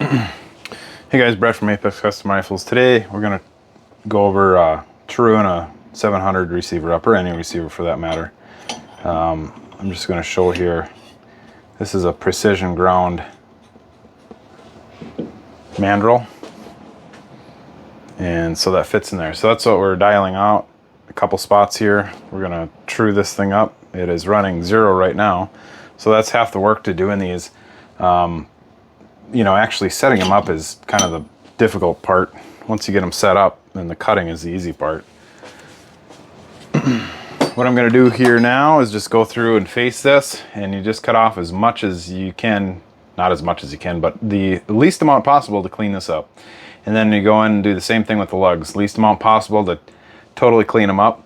Hey guys, Brett from ApexCustomRifles. Today we're going to go over screwing a 700 receiver up, or any receiver for that matter. I'm just going to show here. This is a precision ground mandrel, and so that fits in there. So that's what we're dialing out. A couple spots here. We're going to true this thing up. It is running 0 right now, so that's half the work to doing these. You know, actually setting them up is kind of the difficult part. Once you get them set up, then the cutting is the easy part. What I'm going to do here now is just go through and face this, and you just cut off as much as you can, not as much as you can, but the least amount possible to clean this up. And then you go in and do the same thing with the lugs, least amount possible to totally clean them up.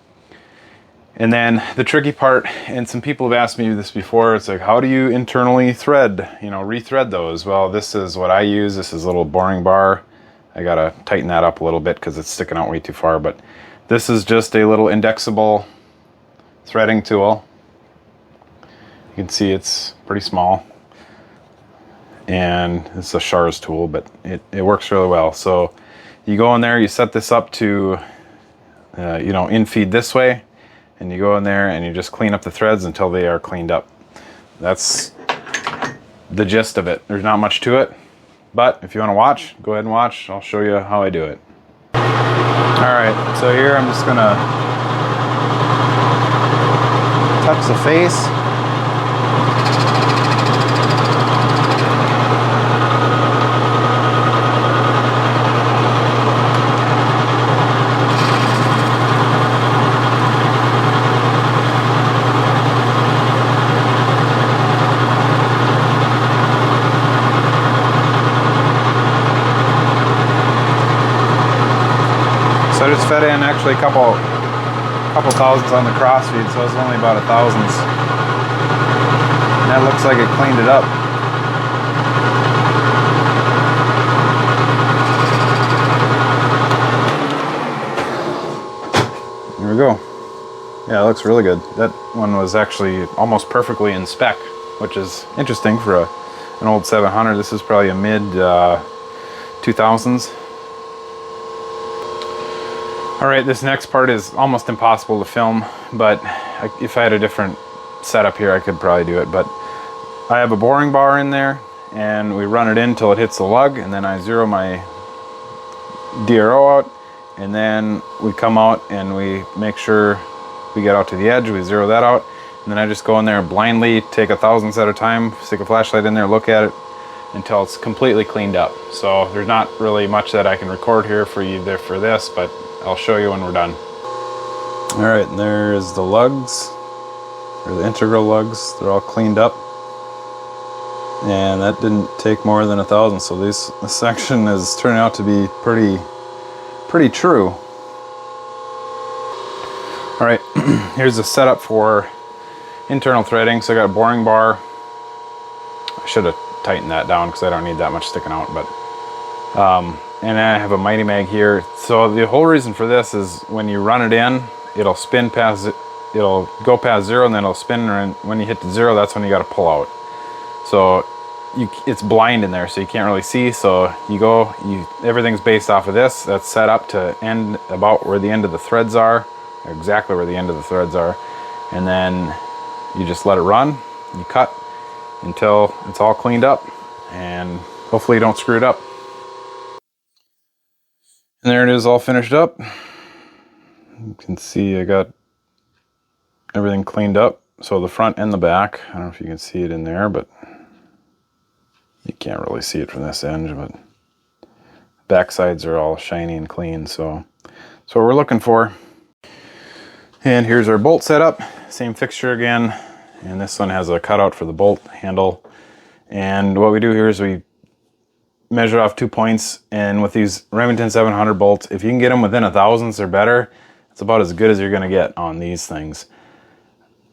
And then the tricky part, and some people have asked me this before, it's like, how do you internally thread, you know, rethread those? Well, this is what I use. This is a little boring bar. I gotta tighten that up a little bit because it's sticking out way too far, but this is just a little indexable threading tool. You can see it's pretty small, and it's a Char's tool, but it works really well. So you go in there, you set this up to, you know, in-feed this way, and you go in there and you just clean up the threads until they are cleaned up. That's the gist of it. There's not much to it, but if you want to watch, go ahead and watch. I'll show you how I do it. Alright, so here I'm just going to touch the face. So I just fed in actually a couple thousands on the cross feed, so it's only about 1,000. And that looks like it cleaned it up. Here we go. Yeah, it looks really good. That one was actually almost perfectly in spec, which is interesting for an old 700. This is probably a mid 2000s. Alright, this next part is almost impossible to film, but if I had a different setup here, I could probably do it. But I have a boring bar in there, and we run it in until it hits the lug, and then I zero my DRO out, and then we come out and we make sure we get out to the edge, we zero that out, and then I just go in there and blindly take 1,000ths at a time, stick a flashlight in there, look at it until it's completely cleaned up. So there's not really much that I can record here for you there for this, but I'll show you when we're done. Alright, and there's the lugs, or the integral lugs. They're all cleaned up. And that didn't take more than 1,000, so this section is turning out to be pretty true. Alright, here's the setup for internal threading. So I got a boring bar. I should have tightened that down because I don't need that much sticking out, but and I have a Mighty Mag here. So the whole reason for this is when you run it in, it'll spin past it, it'll go past 0, and then it'll spin, and when you hit the 0, that's when you got to pull out. So it's blind in there, so you can't really see. So everything's based off of this. That's set up to end about where the end of the threads are, exactly where the end of the threads are, and then you just let it run. You cut until it's all cleaned up, and hopefully you don't screw it up. And there it is, all finished up. You can see I got everything cleaned up. So the front and the back, I don't know if you can see it in there, but you can't really see it from this end, but back sides are all shiny and clean, so that's what we're looking for. And here's our bolt setup, same fixture again, and this one has a cutout for the bolt handle. And what we do here is we measure off 2 points, and with these Remington 700 bolts, if you can get them within 1,000ths or better, it's about as good as you're going to get on these things.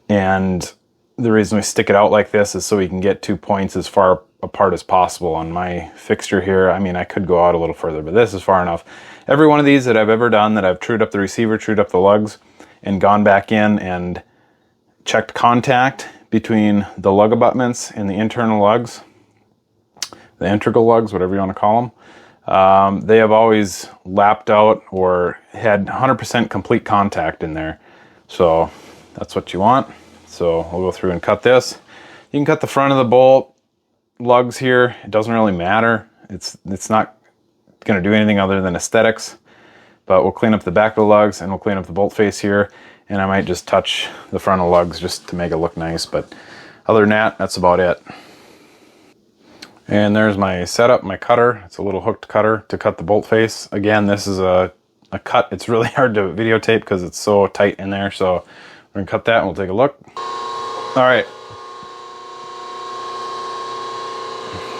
And the reason we stick it out like this is so we can get 2 points as far apart as possible. On my fixture here, I mean, I could go out a little further, but this is far enough. Every one of these that I've ever done, that I've trued up the receiver, trued up the lugs, and gone back in and checked contact between the lug abutments and the internal lugs, the integral lugs, whatever you want to call them. They have always lapped out or had 100% complete contact in there. So that's what you want. So we'll go through and cut this. You can cut the front of the bolt lugs here. It doesn't really matter. It's not going to do anything other than aesthetics. But we'll clean up the back of the lugs and we'll clean up the bolt face here. And I might just touch the front of the lugs just to make it look nice. But other than that, that's about it. And there's my setup, my cutter. It's a little hooked cutter to cut the bolt face. Again, this is a cut. It's really hard to videotape because it's so tight in there. So we're gonna cut that and we'll take a look. All right.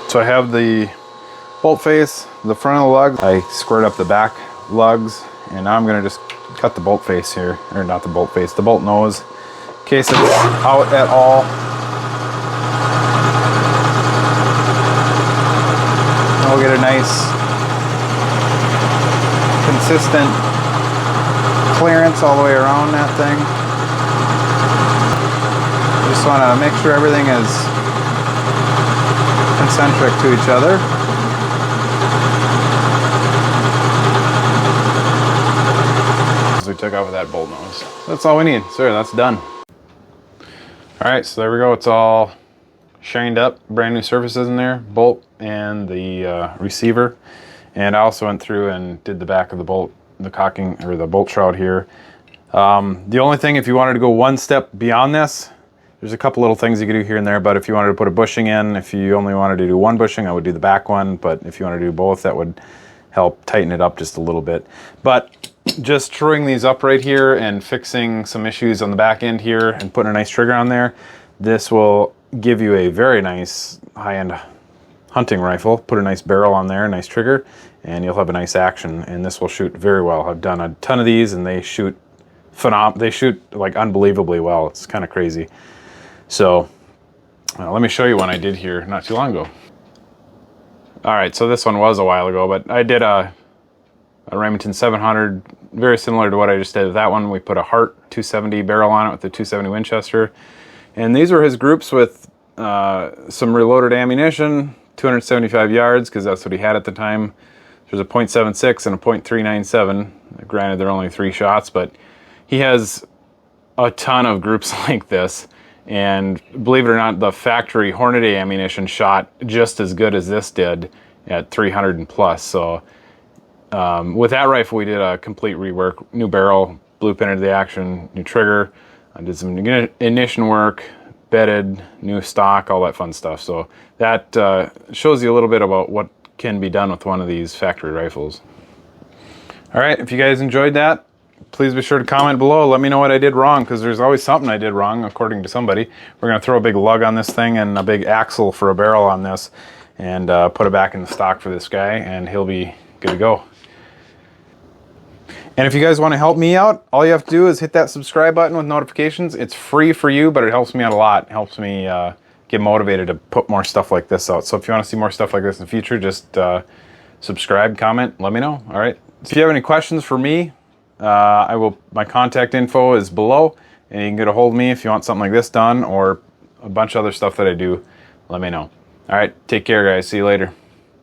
So I have the bolt face, the front of the lugs. I squared up the back lugs, and now I'm gonna just cut the bolt face here, or not the bolt face, the bolt nose, in case it's out at all. And we'll get a nice, consistent clearance all the way around that thing. Just want to make sure everything is concentric to each other. We took off with that bolt nose. That's all we need. So that's done. All right, so there we go. It's all shined up, brand new surfaces in there, bolt and the receiver. And I also went through and did the back of the bolt, the cocking or the bolt shroud here. The only thing, if you wanted to go one step beyond this, there's a couple little things you could do here and there, but if you wanted to put a bushing in, if you only wanted to do one bushing, I would do the back one, but if you want to do both, that would help tighten it up just a little bit. But just truing these up right here and fixing some issues on the back end here and putting a nice trigger on there, this will give you a very nice high-end hunting rifle. Put a nice barrel on there, a nice trigger, and you'll have a nice action, and this will shoot very well. I've done a ton of these and they shoot they shoot like unbelievably well. It's kind of crazy. So let me show you one I did here not too long ago. All right, so this one was a while ago, but I did a Remington 700, very similar to what I just did with that one. We put a Hart 270 barrel on it with the 270 Winchester. And these were his groups with some reloaded ammunition, 275 yards, because that's what he had at the time. There's a .76 and a .397. Granted, they're only 3 shots, but he has a ton of groups like this. And believe it or not, the factory Hornady ammunition shot just as good as this did at 300 and plus. So with that rifle, we did a complete rework, new barrel, blue pin into the action, new trigger. I did some ignition work, bedded, new stock, all that fun stuff. So that shows you a little bit about what can be done with one of these factory rifles. All right, if you guys enjoyed that, please be sure to comment below. Let me know what I did wrong, because there's always something I did wrong, according to somebody. We're going to throw a big lug on this thing and a big axle for a barrel on this, and put it back in the stock for this guy, and he'll be good to go. And if you guys want to help me out, all you have to do is hit that subscribe button with notifications. It's free for you, but it helps me out a lot. It helps me get motivated to put more stuff like this out. So if you want to see more stuff like this in the future, just subscribe, comment, let me know. All right. If you have any questions for me, my contact info is below, and you can get a hold of me if you want something like this done or a bunch of other stuff that I do. Let me know. All right. Take care, guys. See you later.